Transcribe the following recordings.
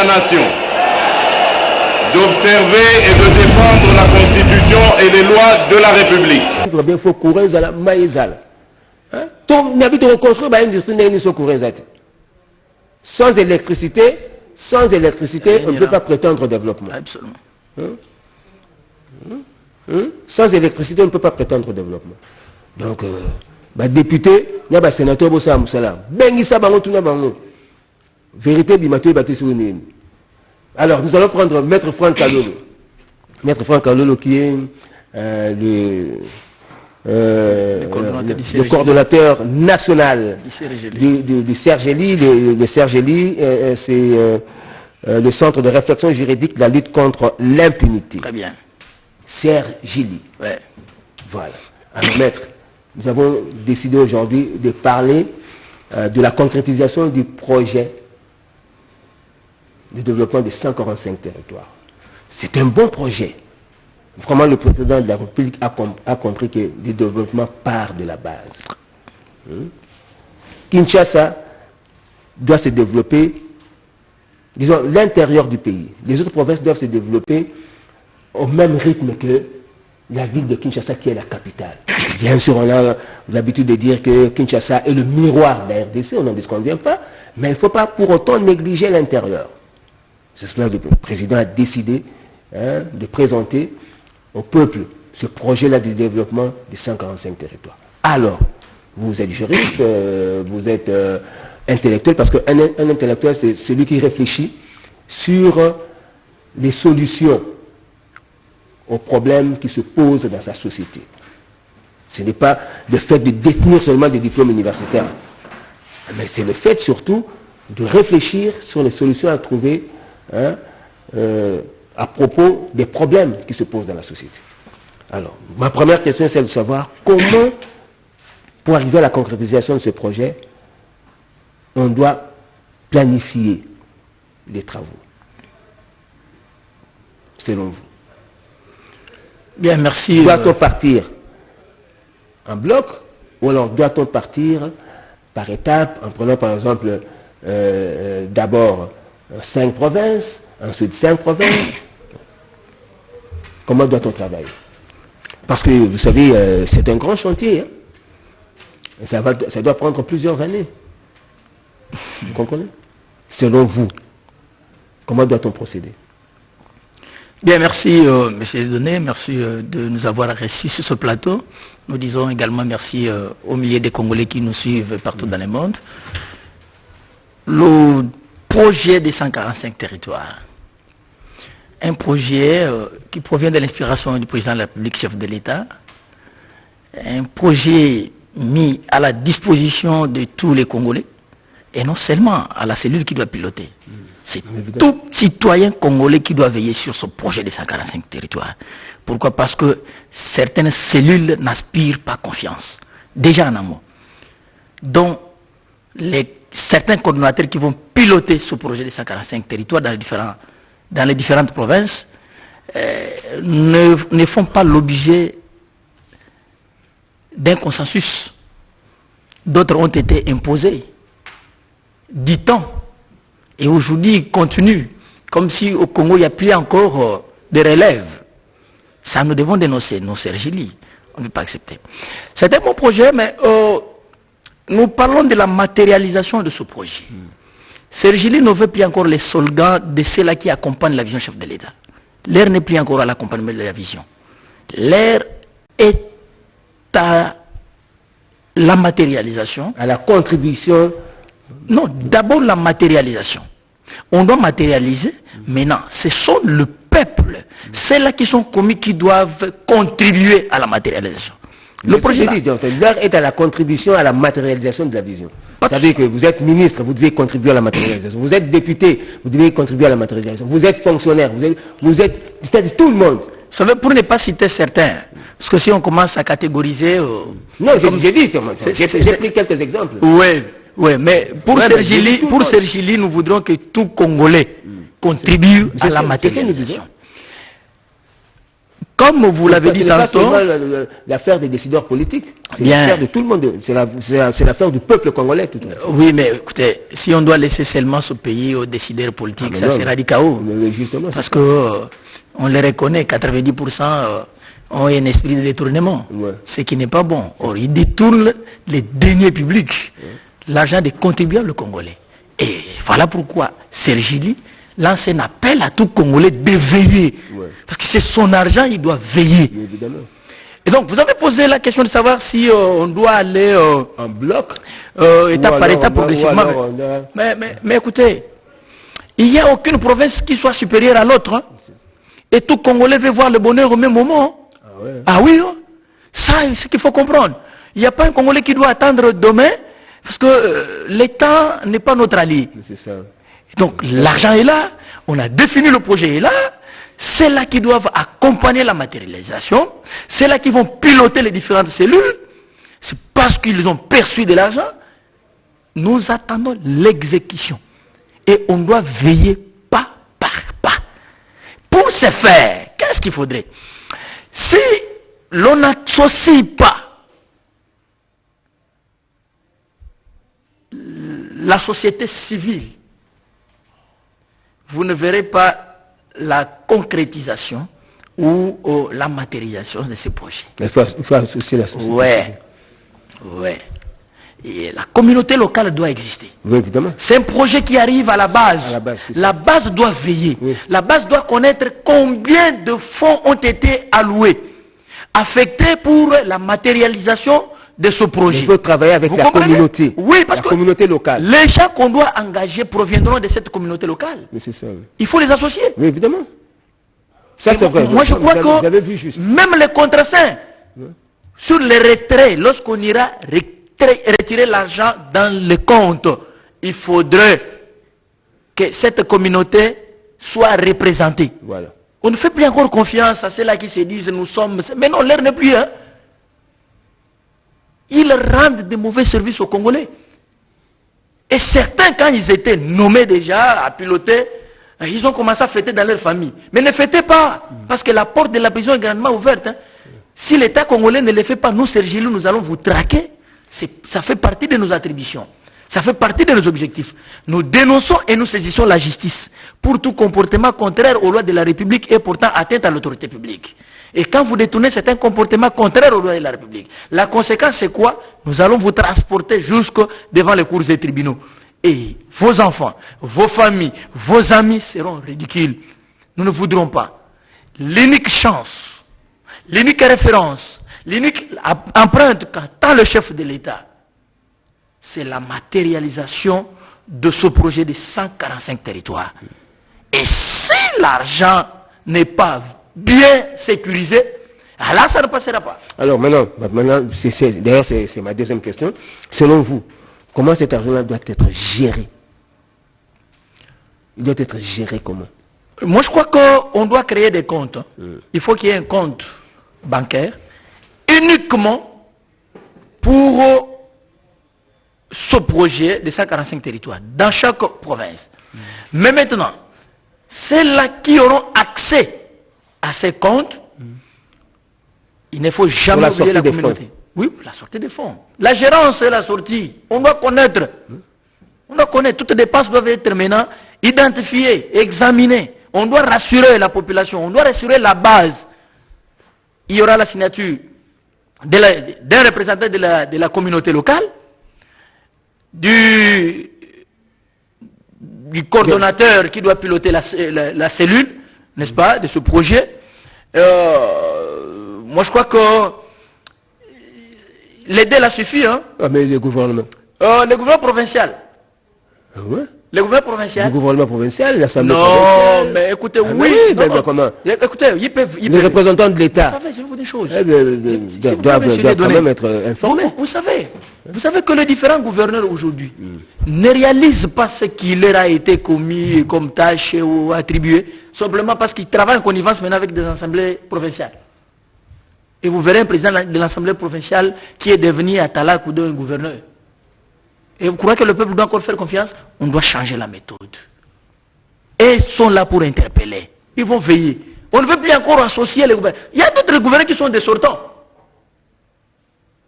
la nation, d'observer et de défendre la Constitution et les lois de la République. Il faut courir à la maïzal. On habite reconstruire une industrie sans électricité, on ne peut pas prétendre au développement. Absolument. Sans électricité, on ne peut pas prétendre au développement. Donc, député, il y a un sénateur, vérité, alors, nous allons prendre Maître Franck Kalolo. Maître Franck Kalolo qui est le coordonnateur national du CERGELI. Le CERGELI, c'est le centre de réflexion juridique de la lutte contre l'impunité. Très bien. CERGELI. Ouais. Voilà. Alors, maître, nous avons décidé aujourd'hui de parler de la concrétisation du projet de développement des 145 territoires. C'est un bon projet. Vraiment, le président de la République a compris que le développement part de la base. Kinshasa doit se développer, disons, l'intérieur du pays. Les autres provinces doivent se développer au même rythme que la ville de Kinshasa qui est la capitale. Bien sûr, on a l'habitude de dire que Kinshasa est le miroir de la RDC, on n'en disconvient pas, mais il ne faut pas pour autant négliger l'intérieur. C'est ce que le président a décidé de présenter au peuple ce projet-là de développement des 145 territoires. Alors, vous êtes juriste, vous êtes intellectuel, parce qu'un intellectuel, c'est celui qui réfléchit sur les solutions aux problèmes qui se posent dans sa société. Ce n'est pas le fait de détenir seulement des diplômes universitaires, mais c'est le fait surtout de réfléchir sur les solutions à trouver à propos des problèmes qui se posent dans la société. Alors, ma première question, c'est de savoir comment, pour arriver à la concrétisation de ce projet, on doit planifier les travaux, selon vous. Bien, merci. Doit-on partir en bloc ou alors doit-on partir par étapes, en prenant par exemple d'abord 5 provinces, ensuite 5 provinces? Comment doit-on travailler? Parce que, vous savez, c'est un grand chantier. Hein? Et ça doit prendre plusieurs années. Vous comprenez? Selon vous, comment doit-on procéder? Bien, merci M. Dieudonné, merci de nous avoir reçus sur ce plateau. Nous disons également merci aux milliers de Congolais qui nous suivent partout dans le monde. Le projet des 145 territoires, un projet qui provient de l'inspiration du président de la République, chef de l'État, un projet mis à la disposition de tous les Congolais, et non seulement à la cellule qui doit piloter. C'est tout citoyen congolais qui doit veiller sur ce projet des 145 territoires. Pourquoi? Parce que certaines cellules n'aspirent pas confiance, déjà en amont. Donc, certains coordonnateurs qui vont piloter ce projet des 145 territoires dans les différentes provinces ne font pas l'objet d'un consensus. D'autres ont été imposés, dit-on. Et aujourd'hui, ils continuent, comme si au Congo, il n'y a plus encore de relève. Ça, nous devons dénoncer, nos CERGELI. On ne peut pas accepter. C'est un bon projet, mais nous parlons de la matérialisation de ce projet. CERGELI ne veut plus encore les slogans de ceux-là qui accompagnent la vision chef de l'État. L'air n'est plus encore à l'accompagnement de la vision. L'air est à la matérialisation. À la contribution. Non, d'abord la matérialisation. On doit matérialiser. Maintenant, ce sont le peuple, ceux-là qui sont commis, qui doivent contribuer à la matérialisation. Le projet l'heure est à la contribution à la matérialisation de la vision. Vous savez que vous êtes ministre, vous devez contribuer à la matérialisation. Vous êtes député, vous devez contribuer à la matérialisation. Vous êtes fonctionnaire, vous êtes c'est-à-dire tout le monde. Vous savez, pour ne pas citer certains, parce que si on commence à catégoriser... non, j'ai dit, j'ai pris quelques exemples. Oui, mais pour CERGELI, nous voudrons que tout Congolais contribue à la matérialisation. comme vous l'avez dit tantôt, l'affaire des décideurs politiques. C'est Bien. l'affaire de tout le monde. C'est l'affaire du peuple congolais. Tout entier. oui, mais écoutez, si on doit laisser seulement ce pays aux décideurs politiques, Ah, ça non, sera du chaos. mais justement, Parce que on les reconnaît, 90% ont un esprit de détournement, Ouais. ce qui n'est pas bon. Or, ils détournent les deniers publics, l'argent des contribuables congolais. Et voilà pourquoi Sergili lance un appel à tout Congolais de veiller. Ouais. Parce que c'est son argent, il doit veiller. évidemment. Et donc, vous avez posé la question de savoir si on doit aller En bloc. étape par étape progressivement. Mais écoutez, il n'y a aucune province qui soit supérieure à l'autre. Hein. Et tout Congolais veut voir le bonheur au même moment. Hein. Ah, ouais. Ah oui, hein. Ça, c'est ce qu'il faut comprendre. Il n'y a pas un Congolais qui doit attendre demain, parce que l'État n'est pas notre allié. C'est ça. Donc l'argent est là, on a défini le projet est là, c'est là qui doivent accompagner la matérialisation, c'est là qui vont piloter les différentes cellules, c'est parce qu'ils ont perçu de l'argent, nous attendons l'exécution. Et on doit veiller pas par pas. Pour ce faire, qu'est-ce qu'il faudrait? Si l'on n'associe pas la société civile, vous ne verrez pas la concrétisation ou la matérialisation de ces projets. Il faut associer la société. Ouais. Ouais. Et la communauté locale doit exister. Oui, évidemment. C'est un projet qui arrive à la base. À la base, c'est ça. La base doit veiller. Oui. La base doit connaître combien de fonds ont été alloués, affectés pour la matérialisation de ce projet. Il faut travailler avec Vous la comprenez? communauté. Oui, parce la que communauté locale. les gens qu'on doit engager proviendront de cette communauté locale. Mais c'est ça. Oui, Il faut les associer. oui évidemment. Ça, Et c'est vrai. moi, je crois Vous avez vu que juste. même les contre-saints, sur les retraits, lorsqu'on ira retirer l'argent dans le compte, il faudrait que cette communauté soit représentée. Voilà. On ne fait plus encore confiance à ceux-là qui se disent nous sommes... Mais non, l'air n'est plus. Hein. Ils rendent de mauvais services aux Congolais. Et certains, quand ils étaient nommés déjà à piloter, ils ont commencé à fêter dans leur famille. Mais ne fêtez pas, parce que la porte de la prison est grandement ouverte. Hein. Si l'État congolais ne le fait pas, nous, Sergilou, nous allons vous traquer. Ça fait partie de nos attributions. Ça fait partie de nos objectifs. Nous dénonçons et nous saisissons la justice pour tout comportement contraire aux lois de la République et portant atteinte à l'autorité publique. Et quand vous détournez certains comportements contraires aux lois de la République, la conséquence c'est quoi? Nous allons vous transporter jusque devant les cours et tribunaux. Et vos enfants, vos familles, vos amis seront ridicules. Nous ne voudrons pas. L'unique chance, l'unique référence, l'unique empreinte qu'attend le chef de l'État, c'est la matérialisation de ce projet de 145 territoires. Et si l'argent n'est pas bien sécurisé, là ça ne passera pas. Alors maintenant d'ailleurs c'est ma deuxième question. Selon vous, comment cet argent-là doit être géré? Il doit être géré comment? Moi je crois qu'on doit créer des comptes. Il faut qu'il y ait un compte bancaire uniquement pour ce projet de 145 territoires dans chaque province. Mais maintenant, ceux-là qui auront accès à ces comptes, il ne faut jamais oublier la communauté. Oui, la sortie des fonds. La gérance et la sortie, on doit connaître. On doit connaître. Toutes les dépenses doivent être maintenant identifiées, examinées. On doit rassurer la population, on doit rassurer la base. Il y aura la signature d'un représentant de la communauté locale, du coordonnateur qui doit piloter la cellule, n'est-ce pas, de ce projet. Moi je crois que l'aider là suffit. Hein. Ah, mais le gouvernement. Le gouvernement provincial. Ah ouais? Le gouvernement provincial. Le gouvernement provincial, l'Assemblée Non, provinciale. mais écoutez, Ah, oui. mais Non, comment? Écoutez, ils peuvent... Les représentants de l'État. Vous savez, je vais vous dire des choses. Doivent quand même être informés. Vous savez que les différents gouverneurs aujourd'hui ne réalisent pas ce qui leur a été commis comme tâche ou attribué, simplement parce qu'ils travaillent en connivence maintenant avec des assemblées provinciales. Et vous verrez un président de l'assemblée provinciale qui est devenu à Talakudo un gouverneur. Et vous croyez que le peuple doit encore faire confiance? On doit changer la méthode. Et ils sont là pour interpeller. Ils vont veiller. On ne veut plus encore associer les gouverneurs. Il y a d'autres gouverneurs qui sont des sortants.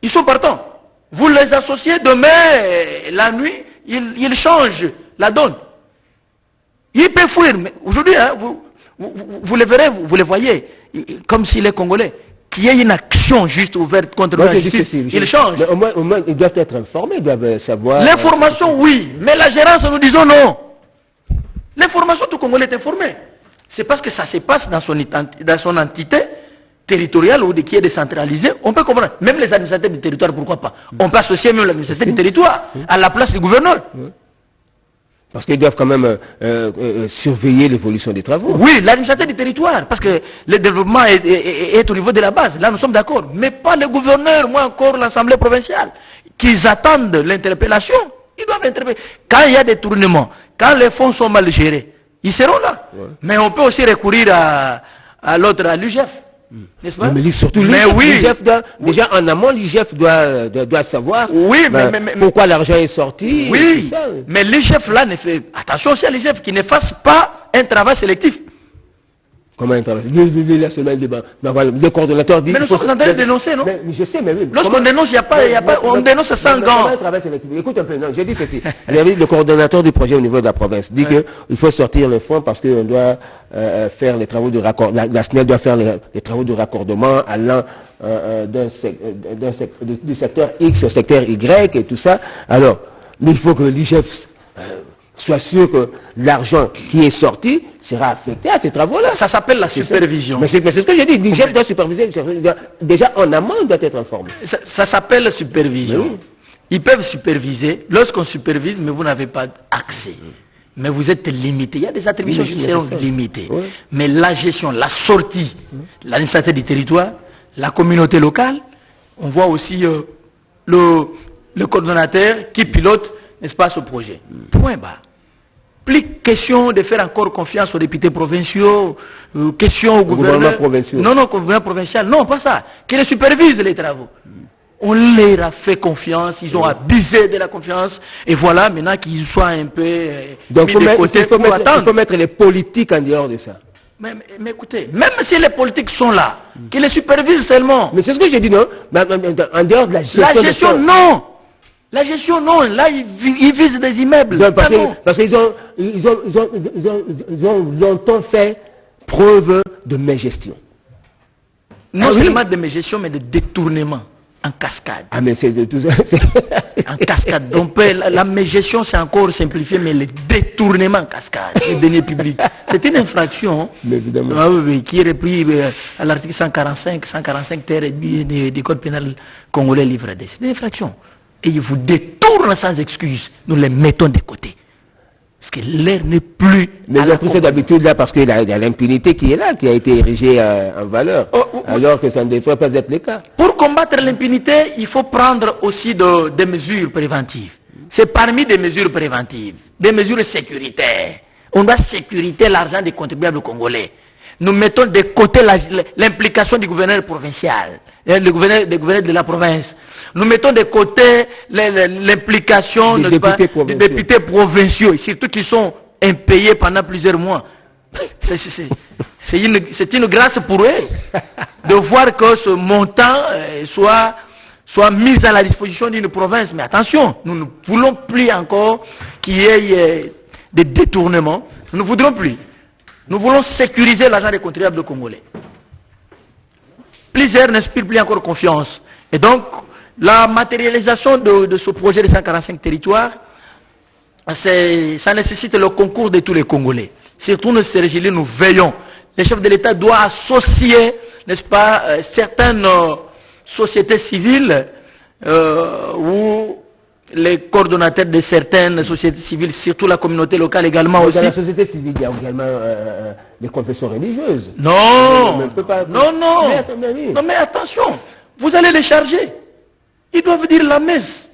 Ils sont partants. Vous les associez demain, la nuit, ils changent la donne. Ils peuvent fuir. Mais aujourd'hui, hein, vous les verrez, vous les voyez, comme s'il est congolais. Qu'il y ait une action juste ouverte contre la justice, ils changent. Mais au moins, ils doivent être informés, ils doivent savoir... L'information, oui, mais la gérance, nous disons non. L'information, tout Congolais est informé. C'est parce que ça se passe dans son entité territoriale ou qui est décentralisée. On peut comprendre. Même les administrateurs du territoire, pourquoi pas? On peut associer même l'administrateur du territoire à la place du gouverneur. Parce qu'ils doivent quand même surveiller l'évolution des travaux. Oui, l'administrateur du territoire, parce que le développement est au niveau de la base. Là, nous sommes d'accord. Mais pas le gouverneur, moi encore l'Assemblée provinciale, qu'ils attendent l'interpellation. Ils doivent interpeller. Quand il y a des tournements, quand les fonds sont mal gérés, ils seront là. Ouais. Mais on peut aussi recourir à l'autre, à l'UGF. N'est-ce pas? Mais surtout l'UGF doit, déjà en amont, l'UGF doit savoir pourquoi l'argent est sorti. Oui, mais l'UGF là ne fait... Attention aussi à l'UGF qui ne fasse pas un travail sélectif. Comment un travail le coordonnateur dit... Mais nous sommes en train de dénoncer, non? Mais je sais, mais oui. Lorsqu'on dénonce, il n'y a pas... on dénonce sans gants. Écoute un peu, non, j'ai dit ceci. Le coordonnateur du projet au niveau de la province dit qu'il faut sortir le fonds parce qu'on doit faire les travaux de raccordement. La SNEL doit faire les travaux de raccordement allant du secteur X au secteur Y et tout ça. Alors, mais il faut que l'IGF soit sûr que l'argent qui est sorti sera affecté à ces travaux-là. Ça s'appelle la supervision. Mais c'est ce que j'ai dit. L'IGF doit superviser. Déjà, en amont, il doit être informé. Ça s'appelle la supervision. Oui. Ils peuvent superviser. Lorsqu'on supervise, mais vous n'avez pas accès. Mais vous êtes limité. Il y a des attributions qui seront limitées. Oui. Mais la gestion, la sortie, l'administrateur du territoire, la communauté locale, on voit aussi le coordonnateur qui pilote, n'est-ce pas, ce projet. Point bas. Plus question de faire encore confiance aux députés provinciaux, question au gouvernement provincial. Non, gouvernement provincial, non, pas ça. Qui les supervise les travaux. On leur a fait confiance, ils ont abusé de la confiance, et voilà, maintenant qu'ils soient un peu donc mis de côté pour attendre. Il faut mettre les politiques en dehors de ça. Mais écoutez, même si les politiques sont là, qu'ils les supervisent seulement. Mais c'est ce que j'ai dit, non? En dehors de la gestion. La gestion, non. La gestion, non. Là, ils visent des immeubles. Parce qu'ils ont longtemps fait preuve de mégestion. Non seulement de mégestion, mais de détournement en cascade. Ah, mais c'est de tout ça. En cascade. Donc, la mégestion, c'est encore simplifié, mais le détournement en cascade, les deniers publics. C'est une infraction qui est repris à l'article 145 terre et du code pénal congolais livre D. C'est une infraction. Et ils vous détournent sans excuse. Nous les mettons de côté. Parce que l'air n'est plus... Mais ils ont pris cette habitude-là parce qu'il y a l'impunité qui est là, qui a été érigée en valeur. Alors que ça ne devrait pas être le cas. Pour combattre l'impunité, il faut prendre aussi des mesures préventives. C'est parmi des mesures préventives, des mesures sécuritaires. On doit sécuriter l'argent des contribuables congolais. Nous mettons de côté l'implication du gouverneur provincial, des gouverneurs de la province. Nous mettons de côté l'implication des députés provinciaux, et surtout qui sont impayés pendant plusieurs mois. C'est une grâce pour eux de voir que ce montant soit mis à la disposition d'une province. Mais attention, nous ne voulons plus encore qu'il y ait des détournements. Nous ne voudrons plus. Nous voulons sécuriser l'argent des contribuables congolais. Plusieurs n'inspirent plus encore confiance. Et donc, la matérialisation de ce projet de 145 territoires, ça nécessite le concours de tous les Congolais. Surtout nous, Sergili, nous veillons. Le chef de l'État doit associer, n'est-ce pas, certaines sociétés civiles ou les coordonnateurs de certaines sociétés civiles, surtout la communauté locale également aussi. Dans la société civile, il y a également des confessions religieuses. Non, non, mais attention, vous allez les charger. Ils doivent dire la messe.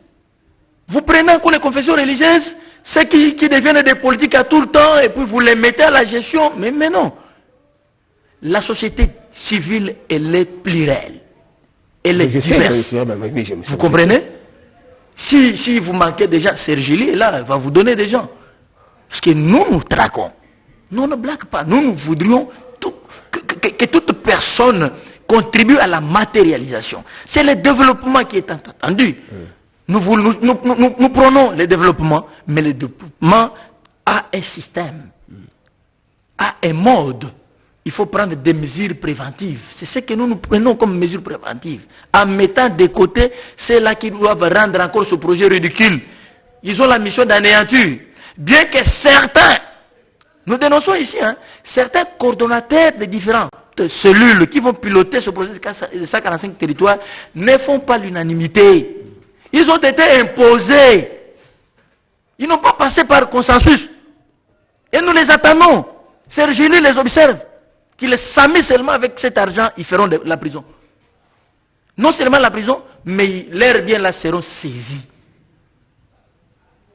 Vous prenez encore les confessions religieuses, ceux qui deviennent des politiques à tout le temps, et puis vous les mettez à la gestion. Mais non. La société civile, elle est plurielle. Elle est diverse. Vous comprenez? Si vous manquez des gens, Sergili est là, elle va vous donner des gens. Parce que nous traquons. Nous ne blaguons pas. Nous voudrions que toute personne contribue à la matérialisation. C'est le développement qui est attendu. Nous prenons le développement, mais le développement a un système, a un mode. Il faut prendre des mesures préventives. C'est ce que nous prenons comme mesures préventives. En mettant de côté ceux-là qui doivent rendre encore ce projet ridicule. Ils ont la mission d'anéantir. Bien que certains, nous dénonçons ici, certains coordonnateurs des différentes cellules qui vont piloter ce projet de 145 territoires ne font pas l'unanimité. Ils ont été imposés. Ils n'ont pas passé par consensus. Et nous les attendons. Serge Gély les observe. Qu'ils s'amusent seulement avec cet argent, ils feront de la prison. Non seulement la prison, mais leurs biens là seront saisis.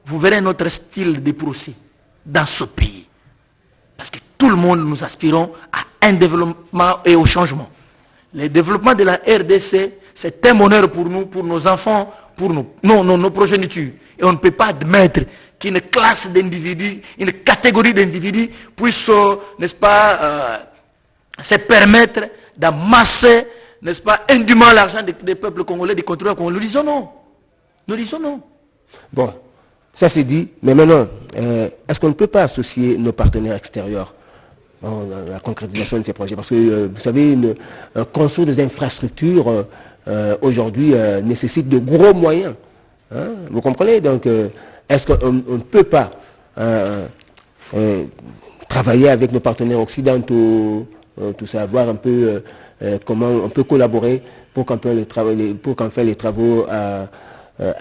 Vous verrez notre style de procès dans ce pays. Parce que tout le monde, nous aspirons à un développement et au changement. Le développement de la RDC, c'est un honneur pour nous, pour nos enfants, pour nos progénitures. Et on ne peut pas admettre qu'une classe d'individus, une catégorie d'individus puisse, n'est-ce pas, se permettre d'amasser, n'est-ce pas, indûment l'argent des peuples congolais, des contrôleurs congolais. Nous disons non. Nous disons non. Bon, ça c'est dit, mais maintenant, est-ce qu'on ne peut pas associer nos partenaires extérieurs à la concrétisation de ces projets? Parce que, vous savez, construire des infrastructures aujourd'hui nécessite de gros moyens. Hein, vous comprenez? Donc, est-ce qu'on ne peut pas travailler avec nos partenaires occidentaux, tout ça, voir un peu comment on peut collaborer pour qu'enfin les travaux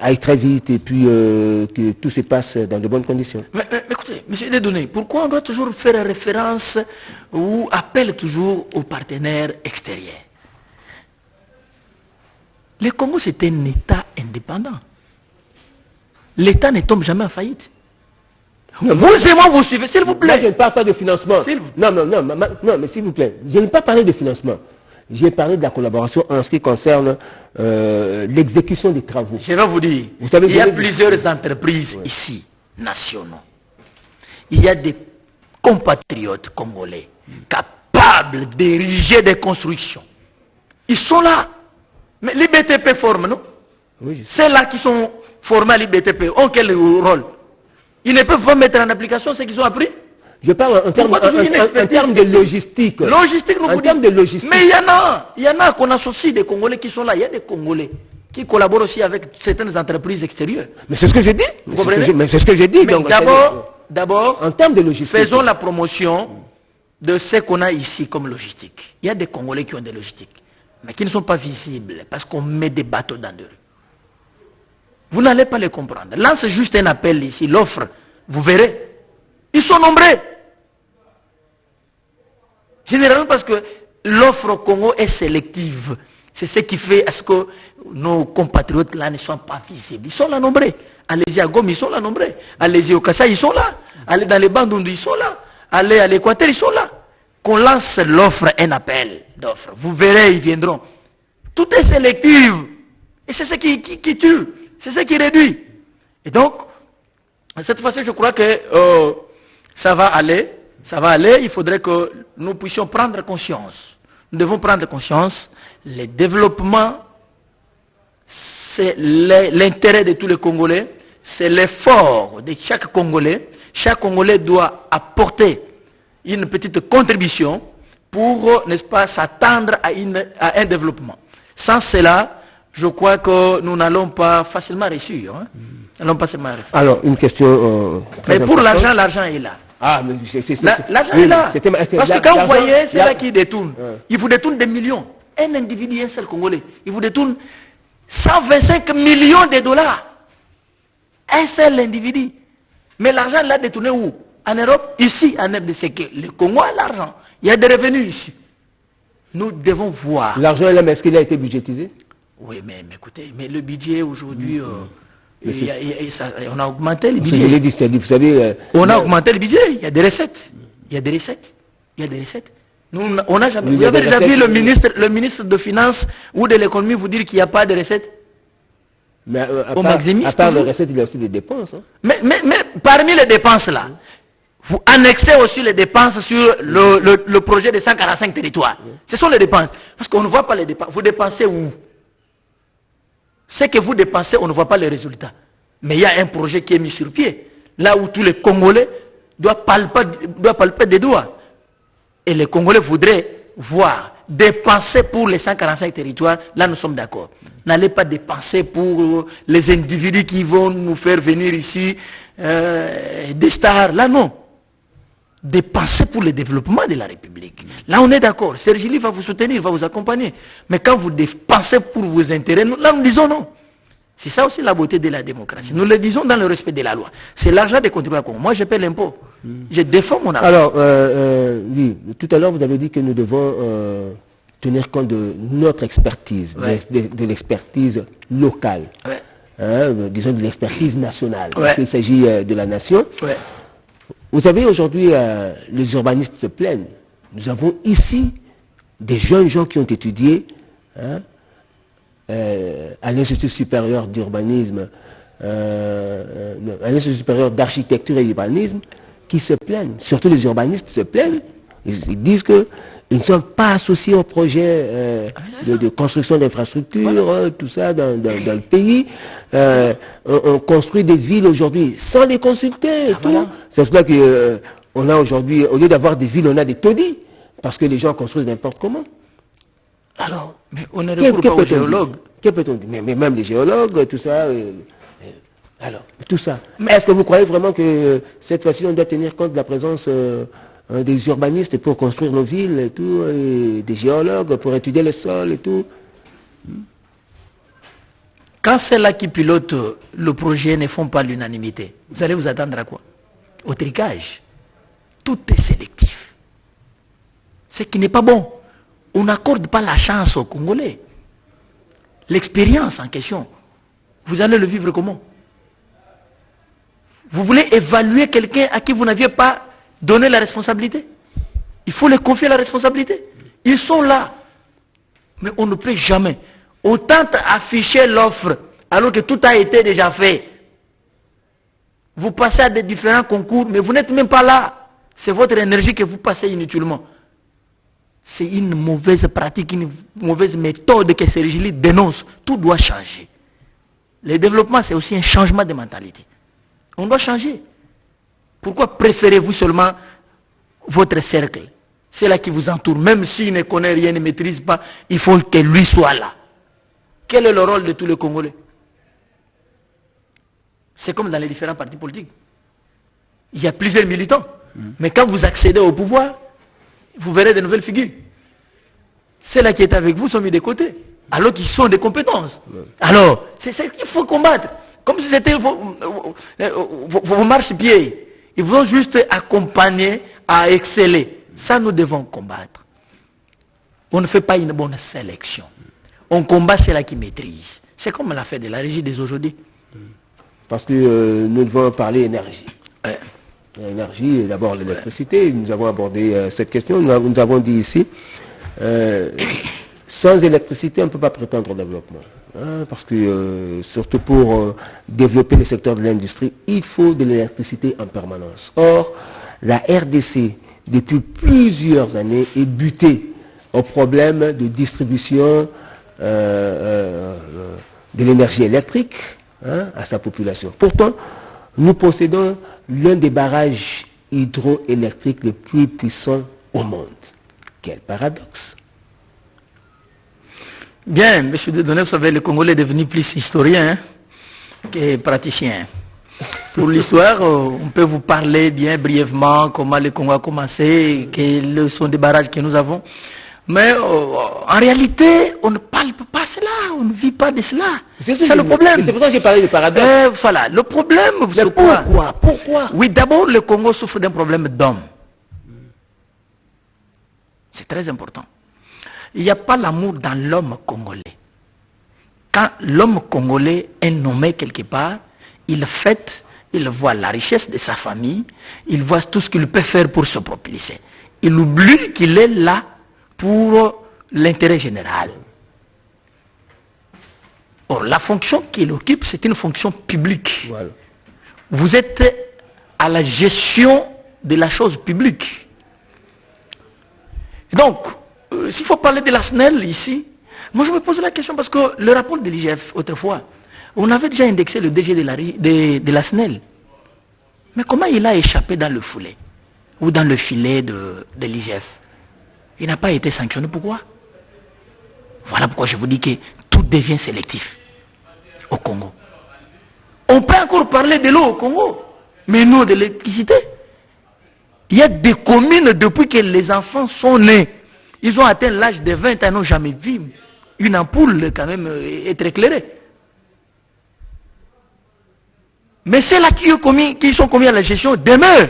aillent très vite et puis que tout se passe dans de bonnes conditions. Mais écoutez, M. Dedoné, pourquoi on doit toujours faire référence ou appel toujours aux partenaires extérieurs? Le Congo, c'est un État indépendant. L'État ne tombe jamais en faillite. Non, vous et moi, vous suivez, s'il vous plaît. Moi, je ne parle pas de financement. Non, mais s'il vous plaît, je n'ai pas parlé de financement. J'ai parlé de la collaboration en ce qui concerne l'exécution des travaux. Je vais vous dire, vous savez, il y a plusieurs entreprises ici, nationaux. Il y a des compatriotes congolais capables d'ériger des constructions. Ils sont là. Mais l'IBTP forme, non? Oui, c'est là qui sont formés à l'IBTP. Ont quel rôle? Ils ne peuvent pas mettre en application ce qu'ils ont appris? Je parle en termes de logistique. Logistique, nous en termes de logistique. Mais il y en a qu'on associe des Congolais qui sont là. Il y a des Congolais qui collaborent aussi avec certaines entreprises extérieures. Mais c'est ce que j'ai dit. Vous comprenez? Mais c'est ce que j'ai dit. D'abord, en termes de logistique, faisons la promotion de ce qu'on a ici comme logistique. Il y a des Congolais qui ont des logistiques, mais qui ne sont pas visibles parce qu'on met des bateaux dans eux. Vous n'allez pas les comprendre. Lance juste un appel ici, l'offre, vous verrez. Ils sont nombreux. Généralement parce que l'offre au Congo est sélective. C'est ce qui fait à ce que nos compatriotes là ne soient pas visibles. Ils sont là nombreux. Allez-y à Goma, ils sont là nombreux. Allez-y au Kassai, ils sont là. Allez dans les Bandundu, ils sont là. Allez à l'Équateur, ils sont là. Qu'on lance l'offre, un appel d'offre. Vous verrez, ils viendront. Tout est sélectif. Et c'est ce qui tue. C'est ce qui réduit. Et donc, cette fois-ci, je crois que ça va aller. Ça va aller. Il faudrait que nous puissions prendre conscience. Nous devons prendre conscience. Le développement, c'est l'intérêt de tous les Congolais. C'est l'effort de chaque Congolais. Chaque Congolais doit apporter une petite contribution pour, n'est-ce pas, s'attendre à un développement. Sans cela, je crois que nous n'allons pas facilement réussir. Hein? N'allons pas facilement réussir. Alors, une question mais pour l'argent, l'argent est là. Ah, mais l'argent est là. Parce que quand vous voyez, c'est là qui détourne. Il vous détourne des millions. Un individu, un seul Congolais, il vous détourne 125 millions de dollars. Un seul individu. Mais l'argent l'a détourné où? En Europe, ici, en RDC. Le Congo a l'argent. Il y a des revenus ici. Nous devons voir. L'argent est là, mais est-ce qu'il a été budgétisé? Oui, mais écoutez, mais le budget aujourd'hui, on a augmenté le budget. Je l'ai dit, vous savez... on a augmenté le budget, il y a des recettes. Il y a des recettes. Il y a des recettes. Nous, on n'a jamais... Vous avez déjà vu le ministre de Finances ou de l'économie vous dire qu'il n'y a pas de recettes? Mais à part les recettes, il y a aussi des dépenses. Hein. Mais parmi les dépenses là, vous annexez aussi les dépenses sur le projet de 145 territoires. Ce sont les dépenses. Parce qu'on ne voit pas les dépenses. Vous dépensez où? Ce que vous dépensez, on ne voit pas les résultats. Mais il y a un projet qui est mis sur pied. Là où tous les Congolais doivent palper des doigts. Et les Congolais voudraient voir dépenser pour les 145 territoires. Là, nous sommes d'accord. N'allez pas dépenser pour les individus qui vont nous faire venir ici des stars. Là, non. Dépensez pour le développement de la République. Là, on est d'accord. Sergili va vous soutenir, va vous accompagner. Mais quand vous dépensez pour vos intérêts, là, nous disons non. C'est ça aussi la beauté de la démocratie. Nous le disons dans le respect de la loi. C'est l'argent des contribuables. Moi, je paie l'impôt. Je défends mon argent. Alors, oui, tout à l'heure, vous avez dit que nous devons tenir compte de notre expertise, de l'expertise locale. Ouais. Disons de l'expertise nationale. Ouais. Il s'agit de la nation. Ouais. Vous savez, aujourd'hui, les urbanistes se plaignent. Nous avons ici des jeunes gens qui ont étudié à l'Institut supérieur d'urbanisme, à l'Institut supérieur d'architecture et d'urbanisme, qui se plaignent. Surtout les urbanistes se plaignent. Ils disent qu'ils ne sont pas associés au projet de construction d'infrastructures, voilà. Tout ça dans le pays. On construit des villes aujourd'hui sans les consulter. Voilà. C'est pour ça qu'on a aujourd'hui, au lieu d'avoir des villes, on a des taudis. Parce que les gens construisent n'importe comment. Alors, mais on ne recourt pas aux géologues. Que peut-on dire? Mais même les géologues, tout ça. Alors, tout ça. Mais est-ce que vous croyez vraiment que cette fois-ci, on doit tenir compte de la présence des urbanistes pour construire nos villes et tout, et des géologues pour étudier le sol et tout? Quand ceux-là qui pilotent le projet ne font pas l'unanimité, vous allez vous attendre à quoi? Au tricage. Tout est sélectif. Ce qui n'est pas bon. On n'accorde pas la chance aux Congolais. L'expérience en question, vous allez le vivre comment? Vous voulez évaluer quelqu'un à qui vous n'aviez pas donné la responsabilité? Il faut leur confier la responsabilité. Ils sont là. Mais on ne peut jamais. On tente d'afficher l'offre alors que tout a été déjà fait. Vous passez à des différents concours, mais vous n'êtes même pas là. C'est votre énergie que vous passez inutilement. C'est une mauvaise pratique, une mauvaise méthode que Sergili dénonce. Tout doit changer. Le développement, c'est aussi un changement de mentalité. On doit changer. Pourquoi préférez-vous seulement votre cercle? C'est là qui vous entoure. Même s'il ne connaît rien, ne maîtrise pas, il faut que lui soit là. Quel est le rôle de tous les Congolais? C'est comme dans les différents partis politiques. Il y a plusieurs militants. Mais quand vous accédez au pouvoir, vous verrez de nouvelles figures. Ceux-là qui étaient avec vous sont mis de côté. Alors qu'ils sont des compétences. Alors, c'est ça qu'il faut combattre. Comme si c'était vos marchepieds. Ils vont juste accompagner à exceller. Ça, nous devons combattre. On ne fait pas une bonne sélection. On combat ceux-là qui maîtrisent. C'est comme l'a fait de la régie des aujourd'hui. Parce que nous devons parler énergie. L'énergie, d'abord l'électricité. Nous avons abordé cette question. Nous avons dit ici, sans électricité, on ne peut pas prétendre au développement. Parce que, surtout pour développer le secteur de l'industrie, il faut de l'électricité en permanence. Or, la RDC, depuis plusieurs années, est butée au problème de distribution de l'énergie électrique à sa population. Pourtant, nous possédons l'un des barrages hydroélectriques les plus puissants au monde. Quel paradoxe! Bien, M. Dieudonné, vous savez, le Congolais est devenu plus historien que praticien. Pour l'histoire, on peut vous parler bien brièvement comment le Congo a commencé, quels sont des barrages que nous avons. Mais en réalité, on ne parle pas de cela, on ne vit pas de cela. C'est le problème. C'est pour ça que j'ai parlé de paradoxe. Voilà, le problème, c'est quoi? Pourquoi? Oui, d'abord, le Congo souffre d'un problème d'homme. C'est très important. Il n'y a pas l'amour dans l'homme congolais. Quand l'homme congolais est nommé quelque part, il fête, il voit la richesse de sa famille, il voit tout ce qu'il peut faire pour se propulser. Il oublie qu'il est là pour l'intérêt général. Or, la fonction qu'il occupe, c'est une fonction publique. Voilà. Vous êtes à la gestion de la chose publique. Et donc, s'il faut parler de la SNEL ici, moi je me pose la question parce que le rapport de l'IGF, autrefois, on avait déjà indexé le DG de la SNEL. Mais comment il a échappé dans le filet ou dans le filet de l'IGF? Il n'a pas été sanctionné. Pourquoi? Voilà pourquoi je vous dis que tout devient sélectif au Congo. On peut encore parler de l'eau au Congo, mais nous de l'électricité. Il y a des communes depuis que les enfants sont nés. Ils ont atteint l'âge de 20 ans, n'ont jamais vu une ampoule quand même être éclairée. Mais ceux-là qui sont commis à la gestion demeurent.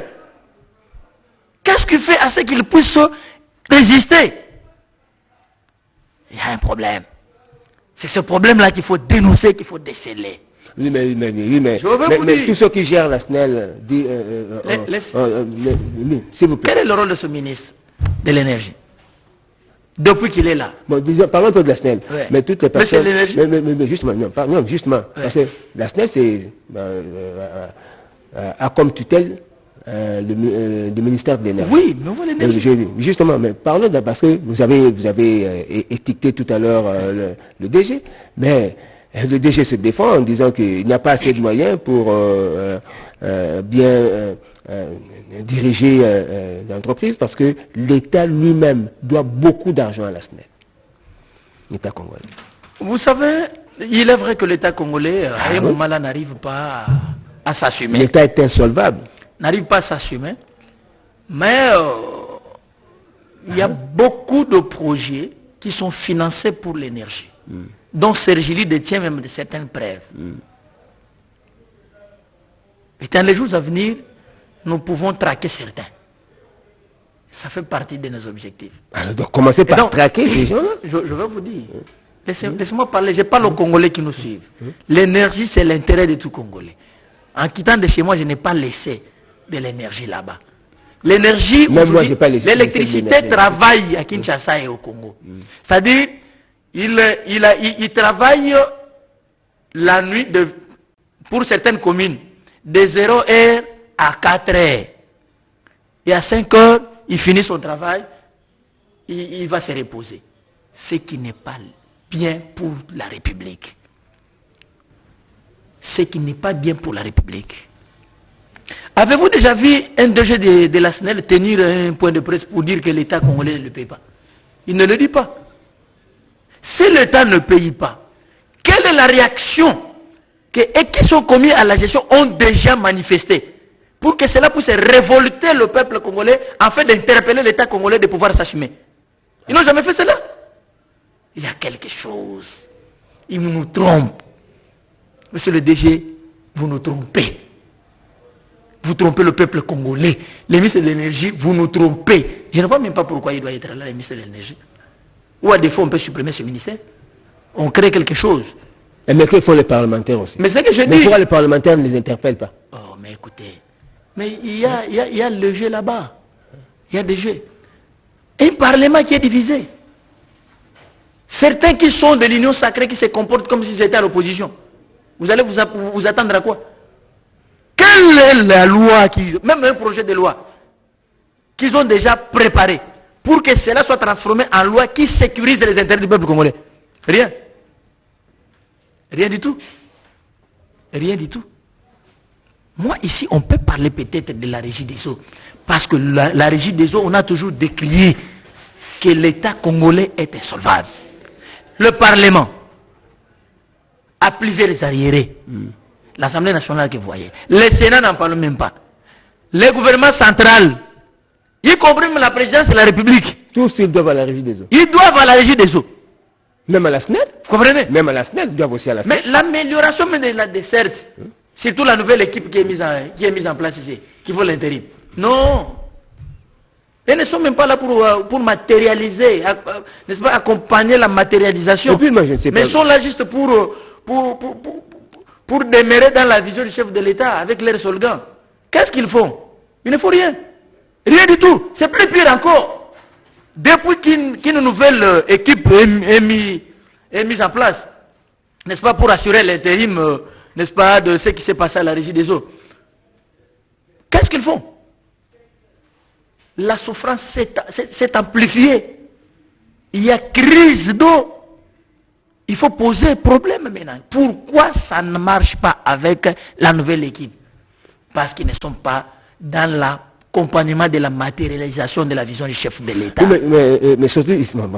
Qu'est-ce qui fait à ce qu'ils puissent résister? Il y a un problème. C'est ce problème-là qu'il faut dénoncer, qu'il faut déceler. Oui, mais tous ceux qui gèrent la SNEL, s'il vous plaît. Quel est le rôle de ce ministre de l'énergie depuis qu'il est là? Bon, parlons un peu de la SNEL. Ouais. Mais toutes les personnes. Mais c'est l'énergie. Mais justement, non, justement. Ouais. Parce que la SNEL, c'est a comme tutelle le ministère de l'énergie. Oui, mais on voit l'énergie. Justement, mais parlons de, parce que vous avez étiqueté tout à l'heure le DG, mais le DG se défend en disant qu'il n'y a pas assez de moyens pour bien diriger l'entreprise parce que l'État lui-même doit beaucoup d'argent à la SNEL. L'État congolais. Vous savez, il est vrai que l'État congolais, à un moment là, n'arrive pas à s'assumer. L'État est insolvable. N'arrive pas à s'assumer. Mais il y a beaucoup de projets qui sont financés pour l'énergie. Dont Sergili détient même de certaines preuves. Et dans les jours à venir, nous pouvons traquer certains. Ça fait partie de nos objectifs. Alors, donc commencez par traquer ces gens-là. Je vais vous dire. Laissez-moi parler. Je parle aux Congolais qui nous suivent. L'énergie, c'est l'intérêt de tout Congolais. En quittant de chez moi, je n'ai pas laissé de l'énergie là-bas. L'énergie, l'électricité travaille à Kinshasa et au Congo. C'est-à-dire, il travaille la nuit pour certaines communes de 0h à 4h. Et à 5h, il finit son travail, il va se reposer. Ce qui n'est pas bien pour la République. Ce qui n'est pas bien pour la République. Avez-vous déjà vu un DG de la SNEL tenir un point de presse pour dire que l'État congolais ne le paye pas? Il ne le dit pas. Si l'État ne paye pas, quelle est la réaction et qui sont commis à la gestion ont déjà manifesté pour que cela puisse révolter le peuple congolais afin d'interpeller l'État congolais de pouvoir s'assumer? Ils n'ont jamais fait cela. Il y a quelque chose. Ils nous trompent. Monsieur le DG, vous nous trompez. Vous trompez le peuple congolais. Le ministre de l'énergie, vous nous trompez. Je ne vois même pas pourquoi il doit être là, le ministre de l'énergie. Ou à défaut, on peut supprimer ce ministère. On crée quelque chose. Mais qu'il faut les parlementaires aussi. Mais c'est que je dis. Mais pourquoi les parlementaires ne les interpellent pas? Oh, mais écoutez. Mais il y a le jeu là-bas. Il y a des jeux. Un parlement qui est divisé. Certains qui sont de l'union sacrée qui se comportent comme si c'était à l'opposition. Vous allez vous attendre à quoi? Quelle est la loi même un projet de loi qu'ils ont déjà préparé pour que cela soit transformé en loi qui sécurise les intérêts du peuple congolais? Rien. Rien du tout. Rien du tout. Moi, ici, on peut parler peut-être de la régie des eaux. Parce que la régie des eaux, on a toujours décrié que l'État congolais est insolvable. Le Parlement a plusieurs arriérés. L'Assemblée nationale que vous voyez. Le Sénat n'en parle même pas. Le gouvernement central, y compris la présidence de la République. Tous ils doivent à la régie des eaux. Ils doivent à la régie des eaux. Même à la SNEL. Vous comprenez? Même à la SNEL, ils doivent aussi à la SNEL. Mais l'amélioration de la desserte, surtout la nouvelle équipe qui est mise en place ici, qui vaut l'intérim. Non. Ils ne sont même pas là pour matérialiser, n'est-ce pas, accompagner la matérialisation. Et puis, moi, je ne sais pas. Mais ils sont là juste pour demeurer dans la vision du chef de l'État avec leurs slogans. Qu'est-ce qu'ils font? Ils ne font rien. Rien du tout. C'est plus pire encore. Depuis qu'une nouvelle équipe est mise en place, n'est-ce pas, pour assurer l'intérim, n'est-ce pas, de ce qui s'est passé à la régie des eaux. Qu'est-ce qu'ils font? la souffrance s'est amplifiée. Il y a crise d'eau. Il faut poser problème maintenant. Pourquoi ça ne marche pas avec la nouvelle équipe? Parce qu'ils ne sont pas dans l'accompagnement de la matérialisation de la vision du chef de l'État. Oui, mais surtout,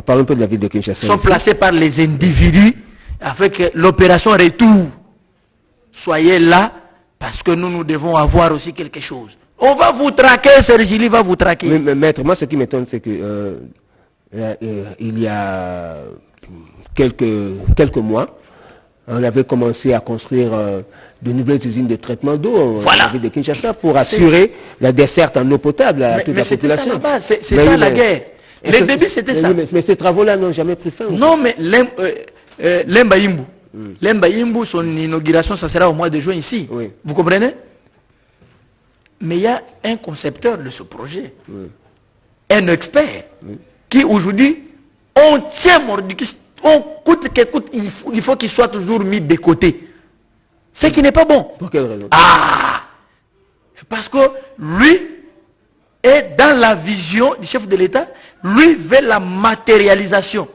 parlons un peu de la ville de Kinshasa. Ils sont placés par les individus avec l'opération retour. Soyez là parce que nous devons avoir aussi quelque chose. On va vous traquer, Sergili va vous traquer. Mais maître, moi ce qui m'étonne, c'est que il y a quelques mois, on avait commencé à construire de nouvelles usines de traitement d'eau voilà. dans la ville de Kinshasa pour assurer la desserte en eau potable à toute la population. C'est ça la guerre. Les débuts c'était ça. Mais ces travaux-là n'ont jamais pris fin. Non, mais Lemba-Imbu, son inauguration, ça sera au mois de juin ici. Oui. Vous comprenez? Mais il y a un concepteur de ce projet, un expert, qui aujourd'hui, on tient mordicus, on coûte que coûte, il faut qu'il soit toujours mis de côté. Ce qui n'est pas bon. Pour quelle raison? Parce que lui est dans la vision du chef de l'État, lui veut la matérialisation.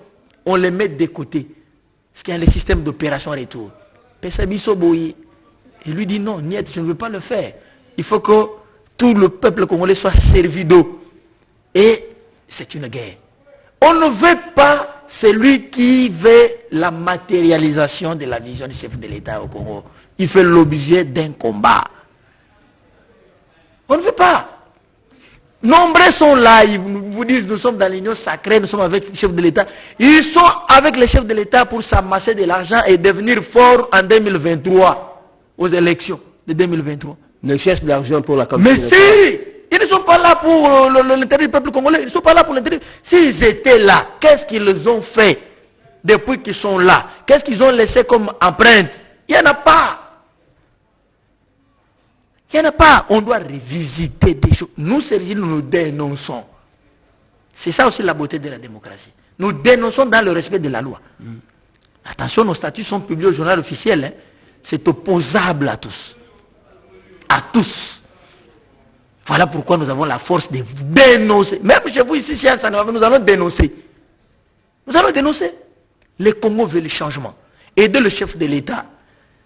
On le met de côté. Parce qu'il y a le système d'opération retour. Et lui dit non, niet, je ne veux pas le faire. Il faut que tout le peuple congolais soit servi d'eau. Et c'est une guerre. On ne veut pas celui qui veut la matérialisation de la vision du chef de l'État au Congo. Il fait l'objet d'un combat. On ne veut pas. Nombreux sont là, ils vous disent nous sommes dans l'union sacrée, nous sommes avec le chef de l'État. Ils sont avec le chef de l'État pour s'amasser de l'argent et devenir forts en 2023, aux élections de 2023. Ne cherchent de l'argent pour la campagne. Mais si, ils ne sont pas là pour l'intérêt du peuple congolais, ils ne sont pas là pour l'intérêt. S'ils étaient là, qu'est-ce qu'ils ont fait depuis qu'ils sont là? Qu'est-ce qu'ils ont laissé comme empreinte? Il n'y en a pas. Il n'y en a pas. On doit revisiter des choses. Nous, Sergi, nous dénonçons. C'est ça aussi la beauté de la démocratie. Nous dénonçons dans le respect de la loi. Attention, nos statuts sont publiés au journal officiel. Hein. C'est opposable à tous. À tous. Voilà pourquoi nous avons la force de dénoncer. Même chez vous ici, nous allons dénoncer. Nous allons dénoncer. Le Congo veut le changement. Aider le chef de l'État,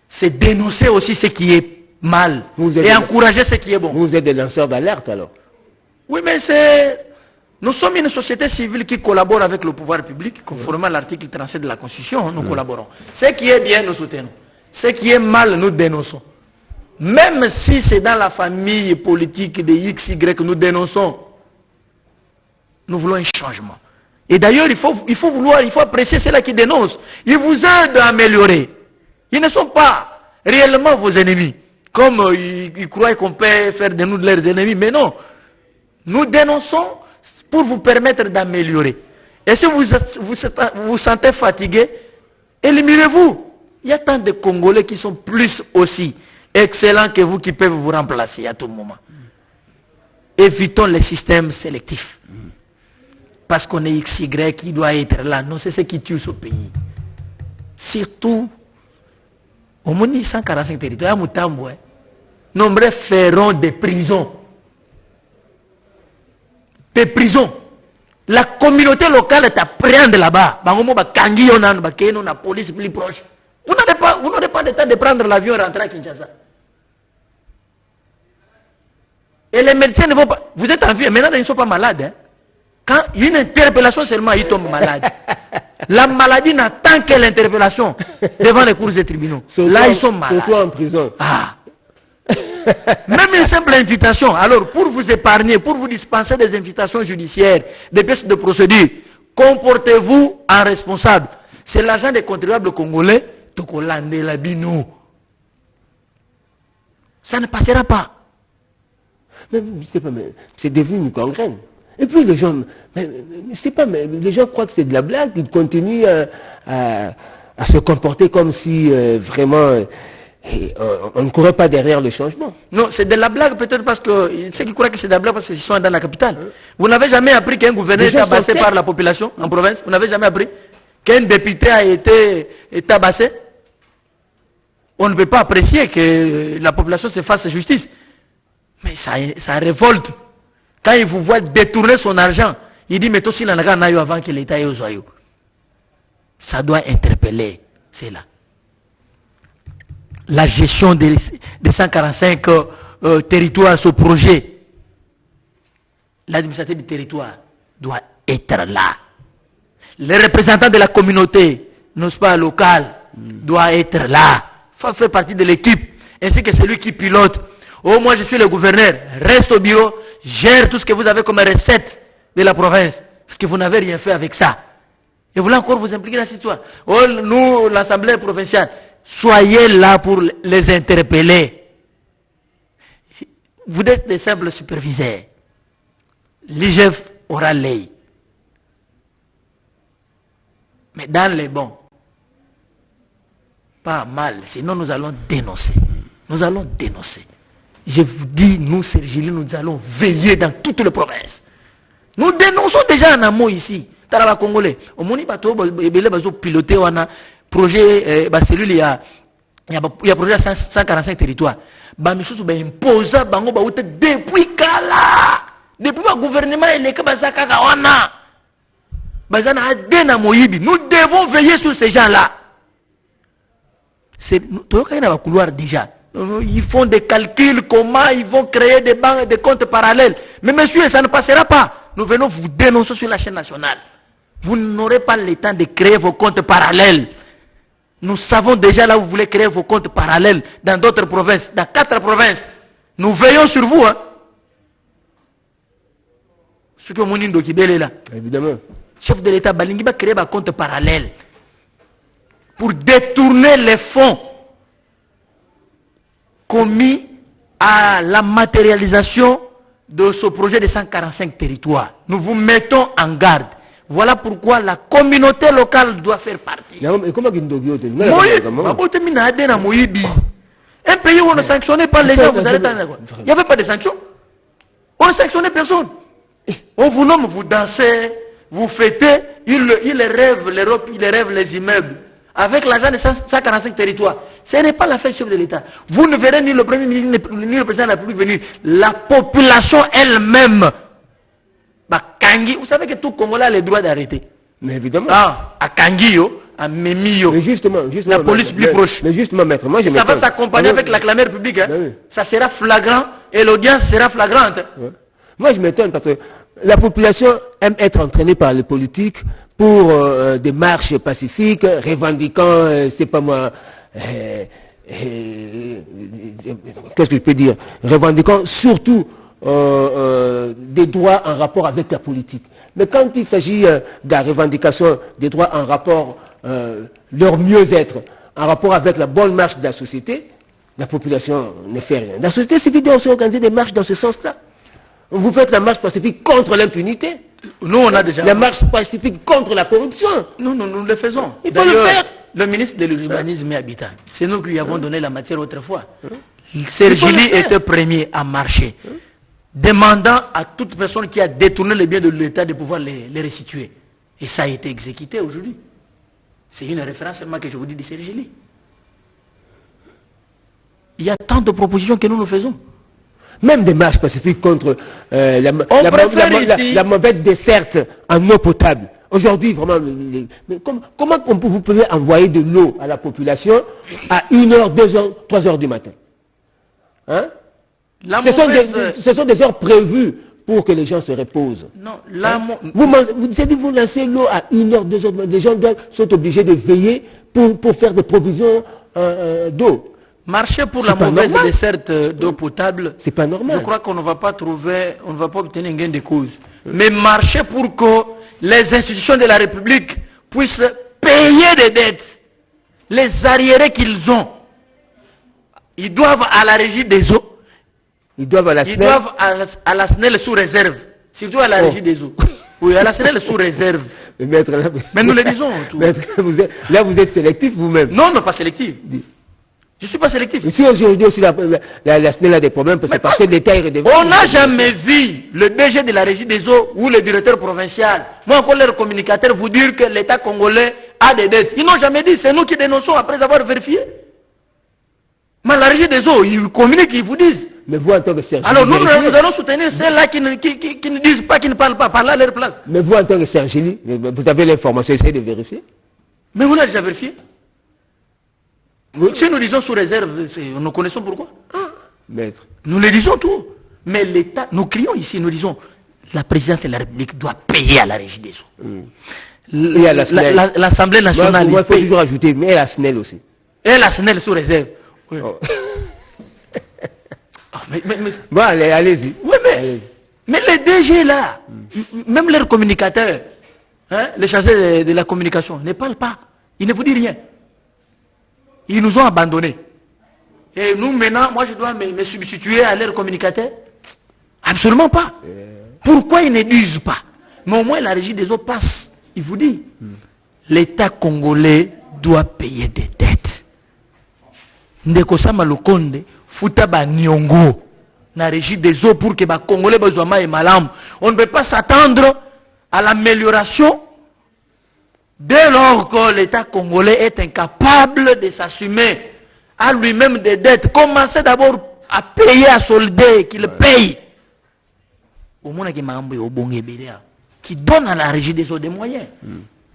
c'est dénoncer aussi ce qui est mal et encourager ce qui est bon. Vous êtes des lanceurs d'alerte alors? Oui, mais nous sommes une société civile qui collabore avec le pouvoir public, conformément à l'article 37 de la Constitution, nous collaborons. Ce qui est bien, nous soutenons. Ce qui est mal, nous dénonçons. Même si c'est dans la famille politique de X, Y, nous dénonçons. Nous voulons un changement. Et d'ailleurs, il faut apprécier ceux-là qui dénoncent. Ils vous aident à améliorer. Ils ne sont pas réellement vos ennemis. Comme ils croient qu'on peut faire de nous de leurs ennemis. Mais non. Nous dénonçons pour vous permettre d'améliorer. Et si vous vous sentez fatigué, éliminez-vous. Il y a tant de Congolais qui sont plus aussi excellents que vous qui peuvent vous remplacer à tout moment. Évitons les systèmes sélectifs. Parce qu'on est XY qui doit être là. Non, c'est ce qui tue ce pays. Surtout, au moins 145 territoires, nombreux feront des prisons. Des prisons. La communauté locale est à prendre là-bas. La police plus proche. Vous n'avez pas le temps de prendre l'avion et rentrer à Kinshasa. Et les médecins ne vont pas. Vous êtes en vie, maintenant ils ne sont pas malades. Hein. Quand il y a une interpellation seulement, ils tombent malades. La maladie n'attend que l'interpellation devant les cours des tribunaux. Là, ils sont malades. Surtout en prison. Même une simple invitation. Alors, pour vous épargner, pour vous dispenser des invitations judiciaires, des pièces de procédure, comportez-vous en responsable. C'est l'argent des contribuables congolais. Ça ne passera pas. C'est devenu une gangrène. Et puis les gens, les gens croient que c'est de la blague, ils continuent à se comporter comme si vraiment on ne courait pas derrière le changement. Non, c'est de la blague peut-être parce que ceux qui croient que c'est de la blague parce qu'ils sont dans la capitale. Vous n'avez jamais appris qu'un gouverneur est tabassé par la population en province? Vous n'avez jamais appris qu'un député a été tabassé? On ne peut pas apprécier que la population se fasse justice. Mais ça révolte. Quand il vous voit détourner son argent, il dit, mais toi, si l'on a avant que l'État ait aux joyaux. Ça doit interpeller. C'est là. La gestion des 145 territoires, ce projet, l'administrateur du territoire doit être là. Les représentants de la communauté, n'est-ce pas, locale, doit être là. Il faut faire partie de l'équipe, ainsi que celui qui pilote. Oh, moi je suis le gouverneur, reste au bureau, gère tout ce que vous avez comme recette de la province, parce que vous n'avez rien fait avec ça. Et vous voulez encore vous impliquer dans cette histoire. Oh, nous, l'Assemblée provinciale, soyez là pour les interpeller. Vous êtes des simples superviseurs. L'IGF aura l'œil. Mais dans les bons, pas mal, sinon nous allons dénoncer. Nous allons dénoncer. Je vous dis, nous, Sergili, nous allons veiller dans toutes les provinces. Nous dénonçons déjà en amont ici. Taraba Congolais. Au moment où il piloté un projet, il y a projet à 145 territoires. Bamisous imposa bango baoute depuis Kala. Depuis le gouvernement, il est comme ça. Nous devons veiller sur ces gens-là. Couloir déjà. Ils font des calculs, comment ils vont créer des banques, des comptes parallèles. Mais monsieur, ça ne passera pas. Nous venons vous dénoncer sur la chaîne nationale. Vous n'aurez pas le temps de créer vos comptes parallèles. Nous savons déjà là où vous voulez créer vos comptes parallèles dans d'autres provinces, dans 4 provinces. Nous veillons sur vous. Hein. Ce que Monindo Kibele est là. Évidemment. Chef de l'État, Balingi va créer un compte parallèle pour détourner les fonds commis à la matérialisation de ce projet de 145 territoires. Nous vous mettons en garde. Voilà pourquoi la communauté locale doit faire partie. Un pays où on ne sanctionnait pas les gens, vous allez attendre quoi? Il n'y avait pas de sanctions. On ne sanctionnait personne. On vous nomme, vous dansez, vous fêtez, il rêve l'Europe, il rêve les immeubles. Avec l'argent de 145 territoires. Ce n'est pas l'affaire du chef de l'État. Vous ne verrez ni le Premier ministre, ni le président de la République venir. La population elle-même. Kangi, vous savez que tout Congolais a le droit d'arrêter. Mais évidemment. Ah, à Kangio, à Memio. Mais justement, la police plus proche. Mais justement, maître, moi je ça va s'accompagner avec la clameur publique. Hein. Oui. Ça sera flagrant et l'audience sera flagrante. Ouais. Moi je m'étonne parce que la population aime être entraînée par les politiques pour des marches pacifiques, revendiquant, c'est pas moi, qu'est-ce que je peux dire, revendiquant surtout des droits en rapport avec la politique. Mais quand il s'agit de la revendication des droits en rapport, leur mieux-être, en rapport avec la bonne marche de la société, la population ne fait rien. La société civile doit aussi organiser des marches dans ce sens-là. Vous faites la marche pacifique contre l'impunité. Nous, on a déjà... La marche pacifique contre la corruption. Nous le faisons. Il faut le faire. Le ministre de l'urbanisme et habitat, c'est nous qui lui avons donné la matière autrefois. Sergili était premier à marcher, demandant à toute personne qui a détourné les biens de l'État de pouvoir les restituer. Et ça a été exécuté aujourd'hui. C'est une référence seulement que je vous dis de Sergili. Il y a tant de propositions que nous faisons. Même des marches pacifiques contre la mauvaise desserte en eau potable. Aujourd'hui, vraiment, comment vous pouvez envoyer de l'eau à la population à 1h, 2h, 3h du matin? Hein? Ce sont des heures prévues pour que les gens se reposent. Non, vous lancez l'eau à 1h, 2h, les gens sont obligés de veiller pour faire des provisions d'eau. Marcher pour la mauvaise desserte d'eau potable, c'est pas normal. Je crois qu'on ne va pas obtenir un gain de cause. Mais marcher pour que les institutions de la République puissent payer des dettes, les arriérés qu'ils ont. Ils doivent à la régie des eaux. Ils doivent à la SNEL sous réserve. Surtout à la régie des eaux. Oui, à la SNEL sous réserve. Mais nous le disons. Maître, vous êtes sélectif vous-même. Non, pas sélectif. Je ne suis pas sélectif. Si aujourd'hui aussi la SNEL a des problèmes, c'est parce que l'État est redevenu. On n'a jamais vu le DG de la régie des eaux ou le directeur provincial, moi encore leur communicateur, vous dire que l'État congolais a des dettes. Ils n'ont jamais dit, c'est nous qui dénonçons après avoir vérifié. Mais la régie des eaux, ils communiquent, ils vous disent, Mais vous, en tant que Serge Alors nous allons soutenir ceux-là qui ne disent pas, qui ne parlent pas, parler à leur place. Mais vous, en tant que Serge, vous avez l'information, essayez de vérifier. Mais on a déjà vérifié. Oui. Si nous disons sous réserve, nous connaissons pourquoi. Maître. Nous le disons tout. Mais l'État, nous crions ici, nous disons, la présidence de la République doit payer à la régie des eaux. Et à la SNEL. L'Assemblée nationale. Il faut toujours ajouter, mais la SNEL aussi. Et la SNEL sous réserve. Oui. Oh. Bon, allez-y. Oui, mais les DG là, même leurs communicateurs, hein, les chargés de la communication, ne parlent pas. Ils ne vous disent rien. Ils nous ont abandonnés. Et nous, maintenant, moi, je dois me substituer à leurs communicateurs? Absolument pas. Pourquoi ils ne disent pas? Mais au moins, la régie des eaux passe. Il vous dit, l'État congolais doit payer des dettes. Ndeko Sama Lukonde, Futa ba Nyongo, la régie des eaux pour que les Congolais besoin et malam. On ne peut pas s'attendre à l'amélioration dès lors que l'État congolais est incapable de s'assumer à lui-même des dettes. Commencez d'abord à payer, à solder, qu'il paye. Au moins, qui donne à la régie des eaux des moyens.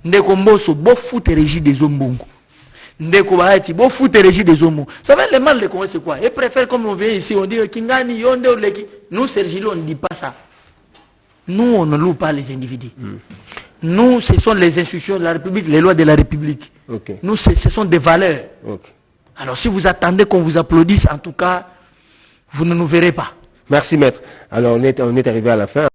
Ndeko Mboso, beau foot et régie des eaux mbongo. Ndeko Bahati, beau foot et régie des eaux mbongo. Ça va, le mal de Congolais, c'est quoi? Ils préfèrent, comme on vient ici, on dit Kingani, Yonde, Oleki. Nous, Sergilo, on ne dit pas ça. Nous, on ne loue pas les individus. Nous, ce sont les institutions de la République, les lois de la République. Okay. Nous, ce sont des valeurs. Okay. Alors, si vous attendez qu'on vous applaudisse, en tout cas, vous ne nous verrez pas. Merci, maître. Alors, on est arrivé à la fin.